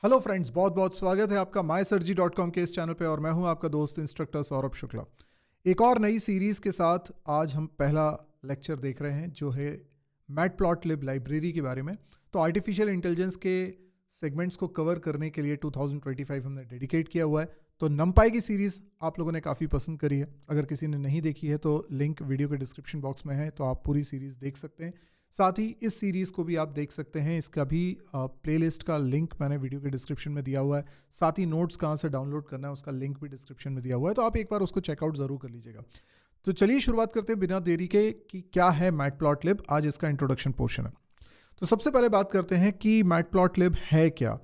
Hello friends, बहुत बहुत स्वागत है आपका mysurgery.com के इस चैनल पे। और मैं हूं आपका दोस्त इंस्ट्रक्टर सौरभ शुक्ला। एक और नई सीरीज़ के साथ आज हम पहला लेक्चर देख रहे हैं जो है मैटप्लॉटलिब लाइब्रेरी के बारे में। तो आर्टिफिशियल इंटेलिजेंस के सेगमेंट्स को कवर करने के लिए 2025 हमने डेडिकेट किया हुआ है। तो नमपाई की सीरीज़ आप लोगों ने काफ़ी पसंद करी है। अगर किसी ने नहीं देखी है तो लिंक वीडियो के डिस्क्रिप्शन बॉक्स में है, तो आप पूरी सीरीज़ देख सकते हैं। साथ ही इस सीरीज़ को भी आप देख सकते हैं, इसका भी प्लेलिस्ट का लिंक मैंने वीडियो के डिस्क्रिप्शन में दिया हुआ है। साथ ही नोट्स कहाँ से डाउनलोड करना है उसका लिंक भी डिस्क्रिप्शन में दिया हुआ है, तो आप एक बार उसको चेकआउट ज़रूर कर लीजिएगा। तो चलिए शुरुआत करते हैं बिना देरी के कि क्या है मैटप्लॉटलिब। आज इसका इंट्रोडक्शन पोर्शन है। तो सबसे पहले बात करते हैं कि मैटप्लॉटलिब है क्या।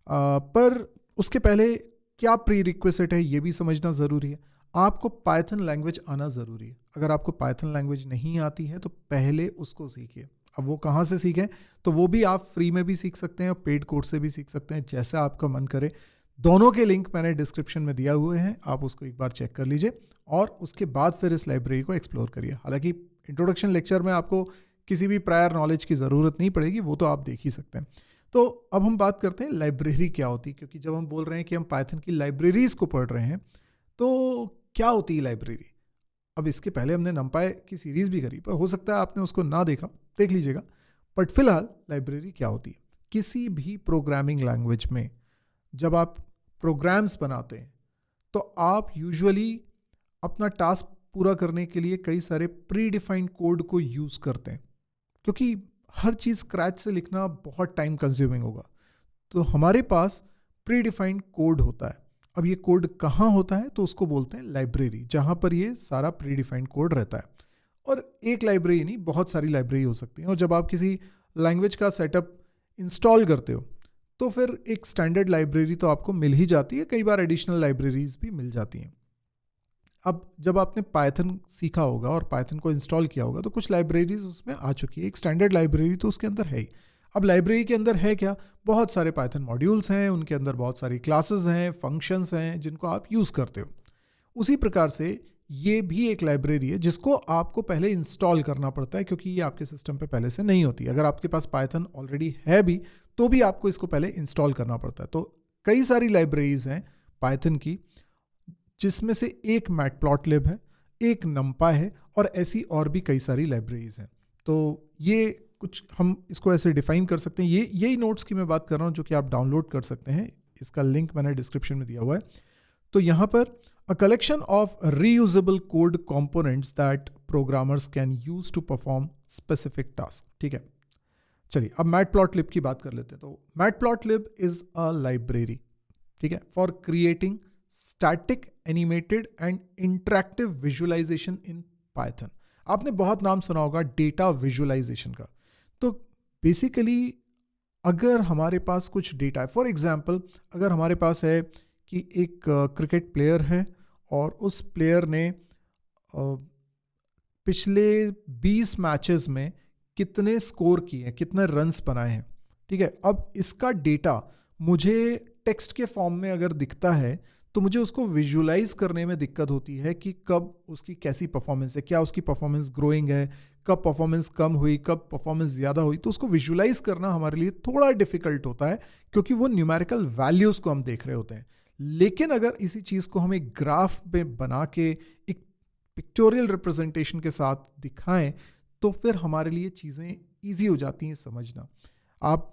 पर उसके पहले क्या प्री रिक्विजिट है ये भी समझना ज़रूरी है। आपको पाइथन लैंग्वेज आना ज़रूरी है। अगर आपको पाइथन लैंग्वेज नहीं आती है तो पहले उसको सीखिए। अब वो कहाँ से सीखें, तो वो भी आप फ्री में भी सीख सकते हैं और पेड कोर्स से भी सीख सकते हैं, जैसा आपका मन करे। दोनों के लिंक मैंने डिस्क्रिप्शन में दिया हुए हैं, आप उसको एक बार चेक कर लीजिए और उसके बाद फिर इस लाइब्रेरी को एक्सप्लोर करिए। हालांकि इंट्रोडक्शन लेक्चर में आपको किसी भी प्रायर नॉलेज की ज़रूरत नहीं पड़ेगी, वो तो आप देख ही सकते हैं। तो अब हम बात करते हैं लाइब्रेरी क्या होती है, क्योंकि जब हम बोल रहे हैं कि हम पाइथन की लाइब्रेरीज़ को पढ़ रहे हैं तो क्या होती है लाइब्रेरी। अब इसके पहले हमने नमपाई की सीरीज़ भी करी, पर हो सकता है आपने उसको ना देखा, देख लीजिएगा। बट फिलहाल लाइब्रेरी क्या होती है, किसी भी प्रोग्रामिंग लैंग्वेज में जब आप प्रोग्राम्स बनाते हैं तो आप यूजुअली अपना टास्क पूरा करने के लिए कई सारे प्री डिफाइंड कोड को यूज़ करते हैं, क्योंकि हर चीज़ स्क्रैच से लिखना बहुत टाइम कंज्यूमिंग होगा। तो हमारे पास प्री डिफाइंड कोड होता है। अब ये कोड कहाँ होता है, तो उसको बोलते हैं लाइब्रेरी, जहाँ पर ये सारा प्री डिफाइंड कोड रहता है। और एक लाइब्रेरी नहीं, बहुत सारी लाइब्रेरी हो सकती हैं। और जब आप किसी लैंग्वेज का सेटअप इंस्टॉल करते हो तो फिर एक स्टैंडर्ड लाइब्रेरी तो आपको मिल ही जाती है, कई बार एडिशनल लाइब्रेरीज भी मिल जाती हैं। अब जब आपने पाइथन सीखा होगा और पाइथन को इंस्टॉल किया होगा तो कुछ लाइब्रेरीज उसमें आ चुकी है। एक स्टैंडर्ड लाइब्रेरी तो उसके अंदर है ही। अब लाइब्रेरी के अंदर है क्या, बहुत सारे पाइथन मॉड्यूल्स हैं, उनके अंदर बहुत सारी क्लासेस हैं, फंक्शंस हैं जिनको आप यूज़ करते हो। उसी प्रकार से ये भी एक लाइब्रेरी है जिसको आपको पहले इंस्टॉल करना पड़ता है, क्योंकि ये आपके सिस्टम पे पहले से नहीं होती। अगर आपके पास पाइथन ऑलरेडी है भी तो भी आपको इसको पहले इंस्टॉल करना पड़ता है। तो कई सारी लाइब्रेरीज हैं पाइथन की, जिसमें से एक मैटप्लॉटलिब है, एक नमपाई है और ऐसी और भी कई सारी लाइब्रेरीज हैं। तो ये कुछ हम इसको ऐसे डिफाइन कर सकते हैं। ये यही नोट्स की मैं बात कर रहा हूँ जो कि आप डाउनलोड कर सकते हैं। इसका लिंक मैंने डिस्क्रिप्शन में दिया हुआ है। तो यहाँ पर a collection of reusable code components that programmers can use to perform specific tasks। ठीक है, चलिए अब मैटप्लॉटलिब की बात कर लेते हैं। तो मैटप्लॉटलिब इज अ लाइब्रेरी, ठीक है, for creating static animated and interactive visualization in Python. आपने बहुत नाम सुना होगा डेटा विजुअलाइजेशन का। तो बेसिकली अगर हमारे पास कुछ डेटा है, फॉर एग्जांपल अगर हमारे पास है कि एक क्रिकेट प्लेयर है और उस प्लेयर ने पिछले 20 मैचेस में कितने स्कोर किए हैं, कितने रन्स बनाए हैं, ठीक है। अब इसका डेटा मुझे टेक्स्ट के फॉर्म में अगर दिखता है तो मुझे उसको विजुलाइज करने में दिक्कत होती है कि कब उसकी कैसी परफॉर्मेंस है, क्या उसकी परफॉर्मेंस ग्रोइंग है, कब परफॉर्मेंस कम हुई, कब परफॉर्मेंस ज़्यादा हुई। तो उसको विजुलाइज करना हमारे लिए थोड़ा डिफिकल्ट होता है, क्योंकि वो न्यूमेरिकल वैल्यूज़ को हम देख रहे होते हैं। लेकिन अगर इसी चीज़ को हम एक ग्राफ में बना के एक पिक्टोरियल रिप्रेजेंटेशन के साथ दिखाएं तो फिर हमारे लिए चीज़ें ईजी हो जाती हैं समझना। आप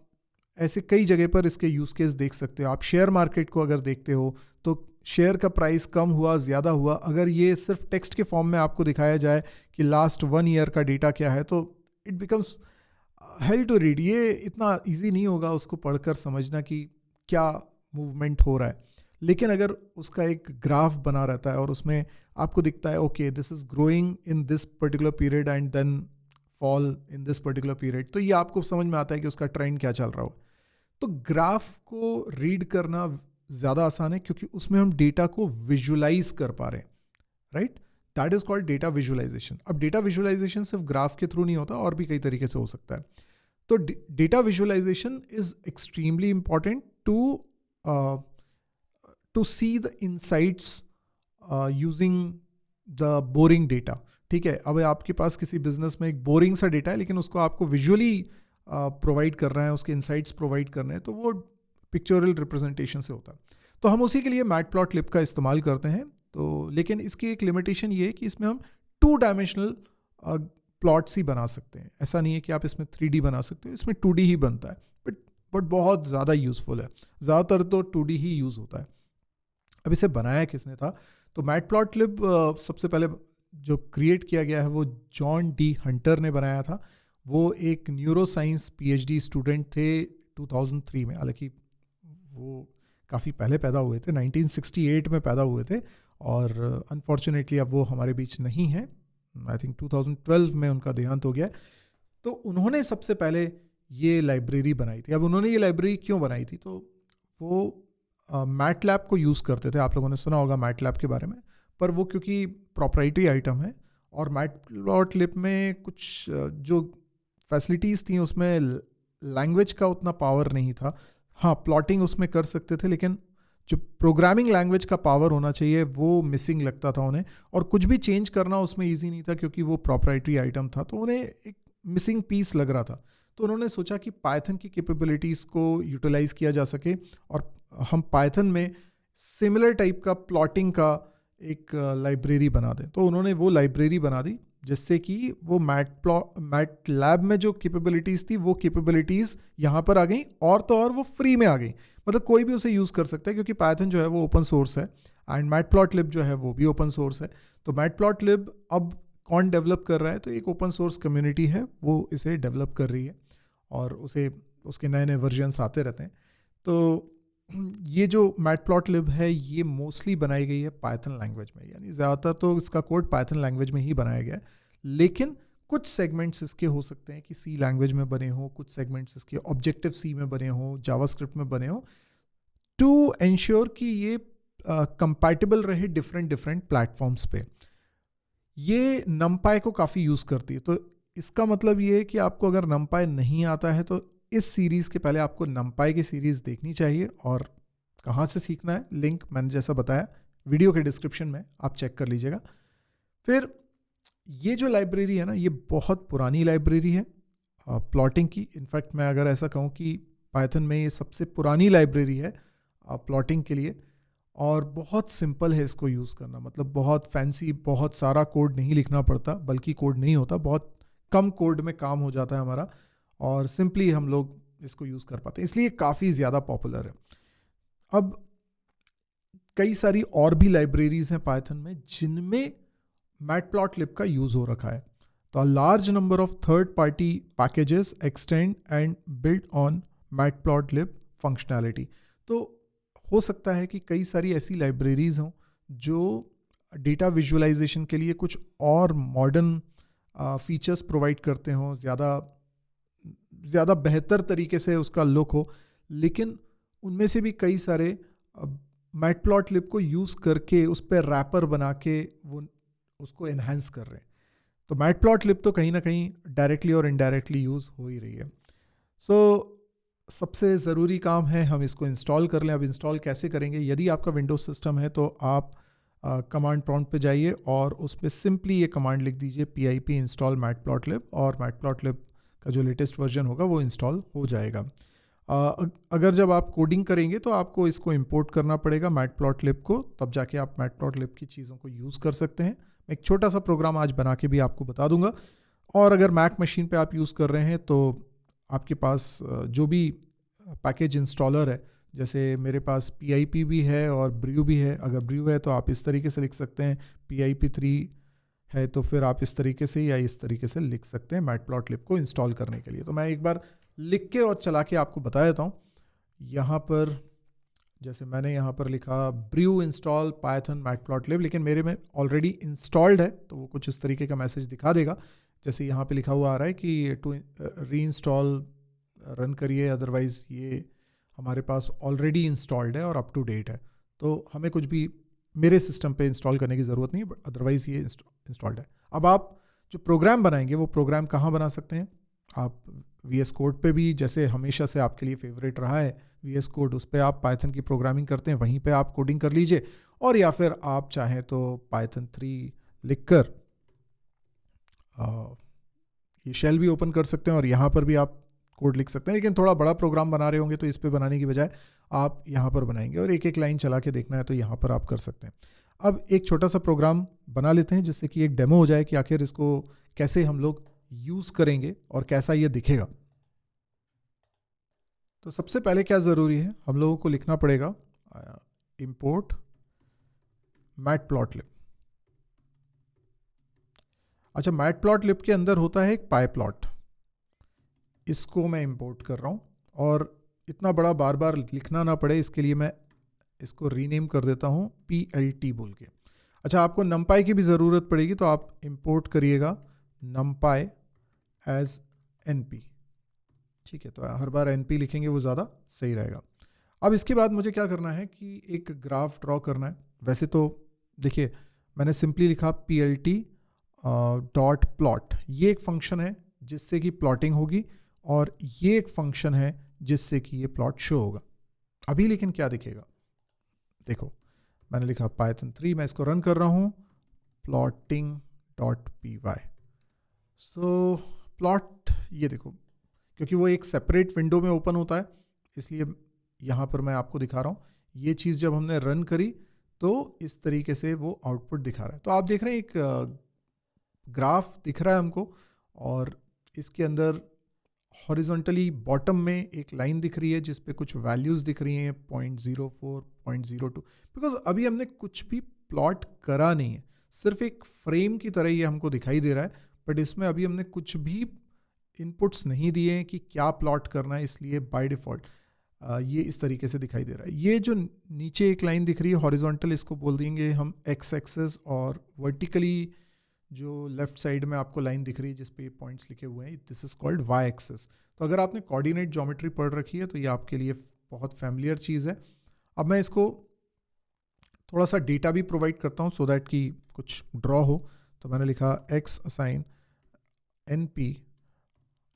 ऐसे कई जगह पर इसके यूज़ केस देख सकते हो। आप शेयर मार्केट को अगर देखते हो तो शेयर का प्राइस कम हुआ, ज़्यादा हुआ, अगर ये सिर्फ टेक्स्ट के फॉर्म में आपको दिखाया जाए कि लास्ट 1 ईयर का डेटा क्या है, तो it becomes hell to read. ये इतना ईजी नहीं होगा उसको पढ़कर समझना कि क्या मूवमेंट हो रहा है। लेकिन अगर उसका एक ग्राफ बना रहता है और उसमें आपको दिखता है okay this is growing in this particular period and then fall in this particular period, तो ये आपको समझ में आता है कि उसका ट्रेंड क्या चल रहा हो। तो ग्राफ को रीड करना ज़्यादा आसान है, क्योंकि उसमें हम डेटा को विजुलाइज कर पा रहे हैं, right. That is called data visualization. अब डेटा विजुलाइजेशन सिर्फ ग्राफ के थ्रू नहीं होता, और भी कई तरीके से हो सकता है। तो data visualization is extremely important to see the insights using the boring data, ठीक है। अब आपके पास किसी बिजनेस में एक बोरिंग सा डेटा है, लेकिन उसको आपको विजुअली प्रोवाइड कर रहा है, उसके इनसाइट्स प्रोवाइड कर रहे हैं, तो वो पिक्चोरल रिप्रेजेंटेशन से होता है। तो हम उसी के लिए मैटप्लॉटलिब का इस्तेमाल करते हैं। तो लेकिन इसकी एक लिमिटेशन ये है कि इसमें हम 2 डायमेंशनल प्लॉट्स ही बना सकते हैं। ऐसा नहीं है कि आप इसमें 3D बना सकते हो, इसमें 2D ही बनता है, बट बहुत ज़्यादा यूज़फुल है। ज़्यादातर तो 2D ही यूज़ होता है। अब इसे बनाया किसने था? तो मैटप्लॉटलिब सबसे पहले जो क्रिएट किया गया है वो जॉन डी हंटर ने बनाया था। वो एक न्यूरो साइंस PhD स्टूडेंट थे 2003 में। हालांकि वो काफ़ी पहले पैदा हुए थे, 1968 में पैदा हुए थे, और अनफॉर्चुनेटली अब वो हमारे बीच नहीं है। आई थिंक 2012 में उनका देहांत हो गया। तो उन्होंने सबसे पहले ये लाइब्रेरी बनाई थी। अब उन्होंने ये लाइब्रेरी क्यों बनाई थी? तो वो मैटलैब को यूज़ करते थे। आप लोगों ने सुना होगा मैटलैब के बारे में, पर वो क्योंकि प्रॉप्राइटरी आइटम है और मैटप्लॉटलिब में कुछ जो फैसिलिटीज़ थी उसमें लैंग्वेज का उतना पावर नहीं था। हाँ, प्लॉटिंग उसमें कर सकते थे, लेकिन जो प्रोग्रामिंग लैंग्वेज का पावर होना चाहिए वो मिसिंग लगता था उन्हें, और कुछ भी चेंज करना उसमें ईजी नहीं था क्योंकि वो प्रॉप्राइटरी आइटम था। तो उन्हें एक मिसिंग पीस लग रहा था। तो उन्होंने सोचा कि पाइथन की कैपेबिलिटीज़ को यूटिलाइज़ किया जा सके और हम पाइथन में सिमिलर टाइप का प्लॉटिंग का एक लाइब्रेरी बना दें। तो उन्होंने वो लाइब्रेरी बना दी जिससे कि वो मैटलैब में जो कैपेबिलिटीज़ थी वो कैपेबिलिटीज़ यहाँ पर आ गई, और तो और वो फ्री में आ गई। मतलब कोई भी उसे यूज़ कर सकता है क्योंकि पाइथन जो है वो ओपन सोर्स है, एंड मैटप्लॉटलिब जो है वो भी ओपन सोर्स है। तो मैटप्लॉटलिब अब कौन डेवलप कर रहा है? तो एक ओपन सोर्स कम्युनिटी है, वो इसे डेवलप कर रही है और उसके नए नए वर्जन्स आते रहते हैं। तो ये जो मैटप्लॉटलिब है ये मोस्टली बनाई गई है पाइथन लैंग्वेज में, यानी ज़्यादातर तो इसका कोड पाइथन लैंग्वेज में ही बनाया गया है। लेकिन कुछ सेगमेंट्स इसके हो सकते हैं कि सी लैंग्वेज में बने हो, कुछ सेगमेंट्स इसके ऑब्जेक्टिव सी में बने हो, जावास्क्रिप्ट में बने हो, टू एंश्योर कि ये कंपैटिबल रहे डिफरेंट प्लेटफॉर्म्स पे। ये नमपाई को काफ़ी यूज़ करती है। तो इसका मतलब ये है कि आपको अगर नमपाई नहीं आता है तो इस सीरीज़ के पहले आपको नमपाई की सीरीज़ देखनी चाहिए। और कहाँ से सीखना है, लिंक मैंने जैसा बताया वीडियो के डिस्क्रिप्शन में, आप चेक कर लीजिएगा। फिर ये जो लाइब्रेरी है ना, ये बहुत पुरानी लाइब्रेरी है प्लॉटिंग की। इनफैक्ट मैं अगर ऐसा कहूँ कि पाइथन में ये सबसे पुरानी लाइब्रेरी है प्लॉटिंग के लिए, और बहुत सिंपल है इसको यूज़ करना। मतलब बहुत फैंसी, बहुत सारा कोड नहीं लिखना पड़ता, बल्कि कोड नहीं होता, बहुत कम कोड में काम हो जाता है हमारा, और सिंपली हम लोग इसको यूज़ कर पाते हैं, इसलिए काफ़ी ज़्यादा पॉपुलर है। अब कई सारी और भी लाइब्रेरीज़ हैं पाइथन में जिनमें मैटप्लॉटलिब का यूज़ हो रखा है। तो a large number of third party packages extend and build on matplotlib functionality. तो हो सकता है कि कई सारी ऐसी लाइब्रेरीज़ हों जो डेटा विजुअलाइजेशन के लिए कुछ और मॉडर्न फीचर्स प्रोवाइड करते हों, ज़्यादा बेहतर तरीके से उसका लुक हो, लेकिन उनमें से भी कई सारे मैटप्लॉटलिब को यूज़ करके उस पर रैपर बना के वो उसको एनहांस कर रहे हैं। तो मैटप्लॉटलिब तो कहीं ना कहीं डायरेक्टली और इनडायरेक्टली यूज़ हो ही रही है। सो सबसे ज़रूरी काम है हम इसको इंस्टॉल कर लें। अब इंस्टॉल कैसे करेंगे? यदि आपका विंडोज सिस्टम है तो आप कमांड प्रॉम्प्ट पे जाइए और उस पर सिंपली ये कमांड लिख दीजिए pip इंस्टॉल मैटप्लॉटलिब, और मैटप्लॉटलिब का जो लेटेस्ट वर्जन होगा वो इंस्टॉल हो जाएगा। अगर जब आप कोडिंग करेंगे तो आपको इसको इंपोर्ट करना पड़ेगा मैटप्लॉटलिब को, तब जाके आप मैटप्लॉटलिब की चीज़ों को यूज़ कर सकते हैं। मैं एक छोटा सा प्रोग्राम आज बना के भी आपको बता दूंगा। और अगर मैक मशीन पे आप यूज़ कर रहे हैं तो आपके पास जो भी पैकेज इंस्टॉलर है, जैसे मेरे पास PIP भी है और ब्रू भी है। अगर ब्रू है तो आप इस तरीके से लिख सकते हैं, PIP3 है तो फिर आप इस तरीके से या इस तरीके से लिख सकते हैं मैटप्लॉटलिब को इंस्टॉल करने के लिए। तो मैं एक बार लिख के और चला के आपको बता देता हूँ। यहाँ पर जैसे मैंने यहाँ पर लिखा ब्रू इंस्टॉल पाइथन मैटप्लॉटलिब, लेकिन मेरे में ऑलरेडी इंस्टॉल्ड है तो वो कुछ इस तरीके का मैसेज दिखा देगा। जैसे यहाँ पे लिखा हुआ आ रहा है कि टू री इंस्टॉल रन करिए, अदरवाइज़ ये हमारे पास ऑलरेडी इंस्टॉल्ड है और अप टू डेट है, तो हमें कुछ भी मेरे सिस्टम पे इंस्टॉल करने की ज़रूरत नहीं, बट अदरवाइज़ ये इंस्टॉल्ड है। अब आप जो प्रोग्राम बनाएंगे वो प्रोग्राम कहाँ बना सकते हैं? आप VS कोड पे भी, जैसे हमेशा से आपके लिए फेवरेट रहा है VS कोड, उस पर आप पाइथन की प्रोग्रामिंग करते हैं, वहीं पे आप कोडिंग कर लीजिए। और या फिर आप चाहें तो पाइथन 3 लिख कर ये शेल भी ओपन कर सकते हैं और यहाँ पर भी आप कोड लिख सकते हैं, लेकिन थोड़ा बड़ा प्रोग्राम बना रहे होंगे तो इस पे बनाने की बजाय आप यहाँ पर बनाएंगे और एक एक लाइन चला के देखना है तो यहाँ पर आप कर सकते हैं। अब एक छोटा सा प्रोग्राम बना लेते हैं जिससे कि एक डेमो हो जाए कि आखिर इसको कैसे हम लोग यूज़ करेंगे और कैसा ये दिखेगा। तो सबसे पहले क्या ज़रूरी है, हम लोगों को लिखना पड़ेगा import मैटप्लॉटलिब। अच्छा, मैटप्लॉटलिब के अंदर होता है एक पाईप्लॉट, इसको मैं इंपोर्ट कर रहा हूँ और इतना बड़ा बार बार लिखना ना पड़े इसके लिए मैं इसको रीनेम कर देता हूँ PLT बोल के। अच्छा, आपको numpy की भी ज़रूरत पड़ेगी तो आप इंपोर्ट करिएगा numpy एज NP, ठीक है। तो हर बार NP लिखेंगे वो ज़्यादा सही रहेगा। अब इसके बाद मुझे क्या करना है कि एक ग्राफ ड्रॉ करना है। वैसे तो देखिए मैंने सिंपली लिखा PLT डॉट प्लॉट, ये एक फंक्शन है जिससे कि प्लॉटिंग होगी और ये एक फंक्शन है जिससे कि ये प्लॉट शो होगा। अभी लेकिन क्या दिखेगा, देखो मैंने लिखा Python 3, मैं इसको रन कर रहा हूँ plotting.py। सो प्लॉट ये देखो, क्योंकि वो एक सेपरेट विंडो में ओपन होता है इसलिए यहाँ पर मैं आपको दिखा रहा हूँ। ये चीज़ जब हमने रन करी तो इस तरीके से वो आउटपुट दिखा रहा है। तो आप देख रहे हैं एक ग्राफ दिख रहा है हमको और इसके अंदर हॉरिजॉन्टली बॉटम में एक लाइन दिख रही है जिस पे कुछ वैल्यूज़ दिख रही हैं 0.04, 0.02, बिकॉज अभी हमने कुछ भी प्लॉट करा नहीं है, सिर्फ एक फ्रेम की तरह ये हमको दिखाई दे रहा है, बट इसमें अभी हमने कुछ भी इनपुट्स नहीं दिए हैं कि क्या प्लॉट करना है, इसलिए बाय डिफ़ॉल्ट ये इस तरीके से दिखाई दे रहा है। ये जो नीचे एक लाइन दिख रही है हॉरिजॉन्टल, इसको बोल देंगे हम एक्स एक्सेस, और वर्टिकली जो लेफ्ट साइड में आपको लाइन दिख रही है जिस पे पॉइंट्स लिखे हुए हैं, this is called Y axis. तो अगर आपने कोऑर्डिनेट ज्योमेट्री पढ़ रखी है तो ये आपके लिए बहुत फैमिलियर चीज़ है। अब मैं इसको थोड़ा सा डेटा भी प्रोवाइड करता हूँ सो दैट कि कुछ ड्रॉ हो। तो मैंने लिखा एक्स असाइन NP,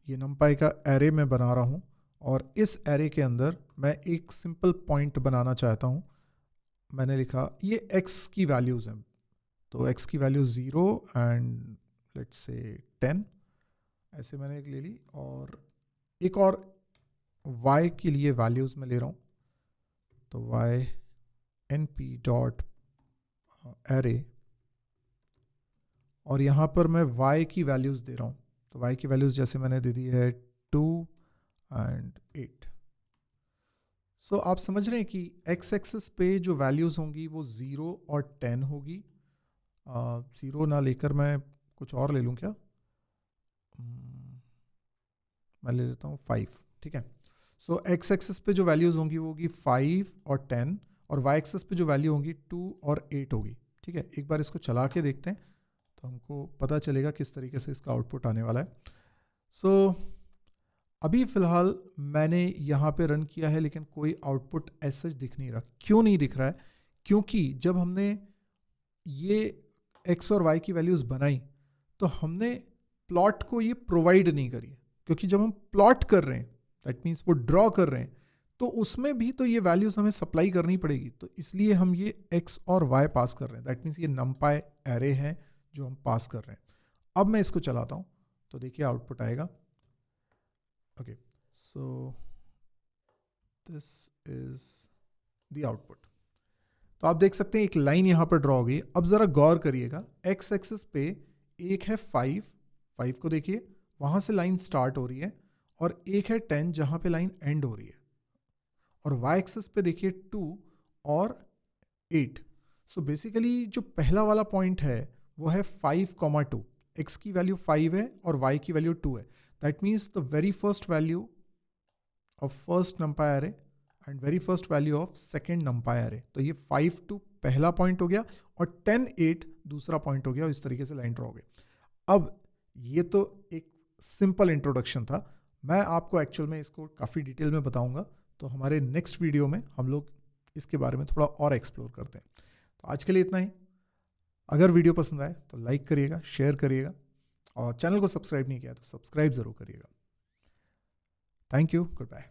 ये numpy का एरे में बना रहा हूँ और इस एरे के अंदर मैं एक सिंपल पॉइंट बनाना चाहता हूँ। मैंने लिखा ये x की वैल्यूज़ हैं, तो x की वैल्यू 0 एंड लेट्स से 10, ऐसे मैंने एक ले ली, और एक और y के लिए वैल्यूज़ मैं ले रहा हूँ। तो y NP डॉट एरे, और यहाँ पर मैं y की वैल्यूज़ दे रहा हूँ। तो y की वैल्यूज़ जैसे मैंने दे दी है 2 एंड 8। सो आप समझ रहे हैं कि x एक्सिस पे जो वैल्यूज़ होंगी वो 0 और 10 होगी। 0 ना लेकर मैं कुछ और ले लूँ क्या, मैं ले लेता हूँ 5, ठीक है। सो x एक्सिस पे जो वैल्यूज़ होंगी वो होगी 5 और 10, और y एक्सिस पे जो वैल्यू होंगी 2 और 8 होगी, ठीक है। एक बार इसको चला के देखते हैं तो हमको पता चलेगा किस तरीके से इसका आउटपुट आने वाला है। सो अभी फ़िलहाल मैंने यहाँ पे रन किया है लेकिन कोई आउटपुट ऐसा दिख नहीं रहा। क्यों नहीं दिख रहा है? क्योंकि जब हमने ये x और y की वैल्यूज़ बनाई तो हमने प्लॉट को ये प्रोवाइड नहीं करी, क्योंकि जब हम प्लॉट कर रहे हैं दैट मीन्स वो ड्रॉ कर रहे हैं तो उसमें भी तो ये वैल्यूज़ हमें सप्लाई करनी पड़ेगी। तो इसलिए हम ये x और y पास कर रहे हैं, दैट मीन्स ये numpy एरे है जो हम पास कर रहे हैं। अब मैं इसको चलाता हूँ तो देखिए आउटपुट आएगा। Okay, so this is the output. तो आप देख सकते हैं एक लाइन यहाँ पर ड्रॉ हो गई। अब ज़रा गौर करिएगा, एक्स एक्सिस पे एक है 5 को देखिए, वहाँ से लाइन स्टार्ट हो रही है, और एक है 10 जहाँ पे लाइन एंड हो रही है, और वाई एक्सिस पे देखिए 2 और 8। सो बेसिकली जो पहला वाला पॉइंट है वो है 5,2। x की वैल्यू 5 है और y की वैल्यू 2 है। That means the very first value of first numpy array and very first value of second numpy array। तो ये 5,2 पहला पॉइंट हो गया और 10,8 दूसरा पॉइंट हो गया, और इस तरीके से लाइन ड्रॉ हो गई। अब ये तो एक सिंपल इंट्रोडक्शन था, मैं आपको एक्चुअल में इसको काफ़ी डिटेल में बताऊंगा, तो हमारे नेक्स्ट वीडियो में हम लोग इसके बारे में थोड़ा और एक्सप्लोर करते हैं। तो आज के लिए इतना ही। अगर वीडियो पसंद आए तो लाइक करिएगा, शेयर करिएगा, और चैनल को सब्सक्राइब नहीं किया तो सब्सक्राइब ज़रूर करिएगा। Thank you, good bye.